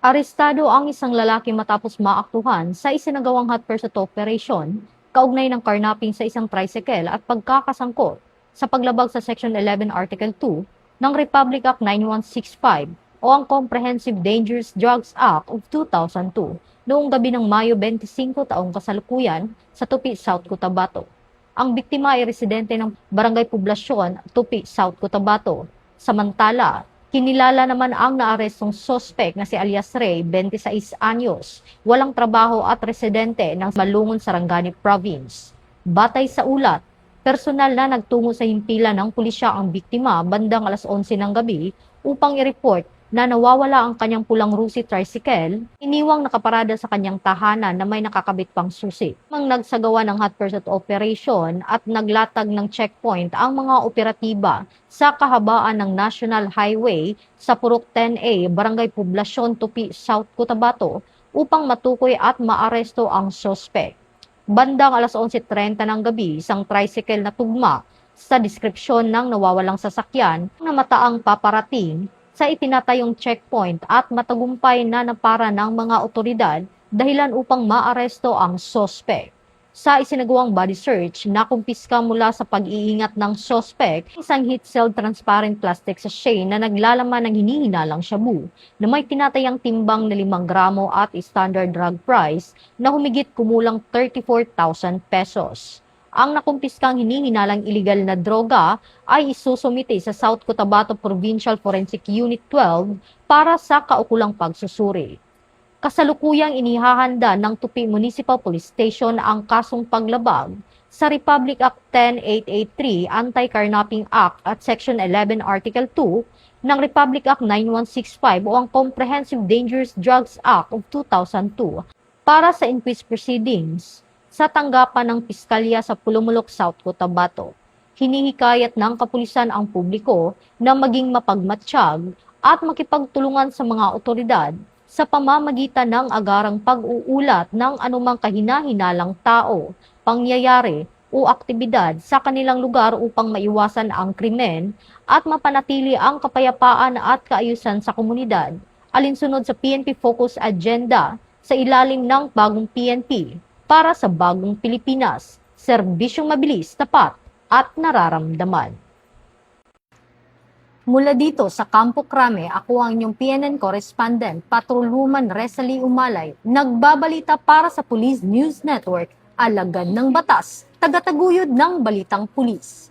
Arestado ang isang lalaki matapos maaktuhan sa isinagawang hot pursuit operation kaugnay ng carnapping sa isang tricycle at pagkakasangkot sa paglabag sa Section 11 Article 2 ng Republic Act 9165 o ang Comprehensive Dangerous Drugs Act of 2002 noong gabi ng Mayo 25 taong kasalukuyan sa Tupi, South Cotabato. Ang biktima ay residente ng Barangay Poblasyon, Tupi, South Cotabato. Samantala, kinilala naman ang naarestong sospek na si alias Ray, 26 anyos, walang trabaho at residente ng Malungon, Sarangani Province. Batay sa ulat, personal na nagtungo sa himpilan ng pulisya ang biktima bandang alas 11 ng gabi upang i-report na nawawala ang kanyang pulang Rusi tricycle, iniwang nakaparada sa kanyang tahanan na may nakakabit pang susi. Mang nagsagawa ng hot pursuit operation at naglatag ng checkpoint ang mga operatiba sa kahabaan ng National Highway sa Purok 10A, Barangay Poblasyon, Tupi, South Cotabato upang matukoy at maaresto ang sospek. Bandang alas 11:30 ng gabi, isang tricycle na tugma sa deskripsyon ng nawawalang sasakyan na mataang paparating sa itinatayong checkpoint at matagumpay na napara ng mga otoridad dahilan upang maaresto ang sospek. Sa isinagawang body search, nakumpiska mula sa pag-iingat ng sospek isang heat-sealed transparent plastic sachet na naglalaman ng hinihinalang shabu na may tinatayang timbang na 5 gramo at standard drug price na humigit kumulang 34,000 pesos. Ang nakumpiskang hinihinalang iligal na droga ay isusumite sa South Cotabato Provincial Forensic Unit 12 para sa kaukulang pagsusuri. Kasalukuyang inihahanda ng Tupi Municipal Police Station ang kasong paglabag sa Republic Act 10883, Anti-Carnapping Act at Section 11 Article 2 ng Republic Act 9165 o ang Comprehensive Dangerous Drugs Act of 2002 para sa inquest proceedings sa tanggapan ng Piskalya sa Pulumulok, South Cotabato. Hinihikayat ng kapulisan ang publiko na maging mapagmatsyag at makipagtulungan sa mga otoridad sa pamamagitan ng agarang pag-uulat ng anumang kahinahinalang tao, pangyayari o aktibidad sa kanilang lugar upang maiwasan ang krimen at mapanatili ang kapayapaan at kaayusan sa komunidad, alinsunod sa PNP Focus Agenda sa ilalim ng bagong PNP. Para sa bagong Pilipinas, serbisyong mabilis, tapat at nararamdaman. Mula dito sa Campo Crame, ako ang inyong PNN correspondent, Patrolwoman Resalie Umalay, nagbabalita para sa Police News Network, alagad ng batas, tagataguyod ng balitang pulis.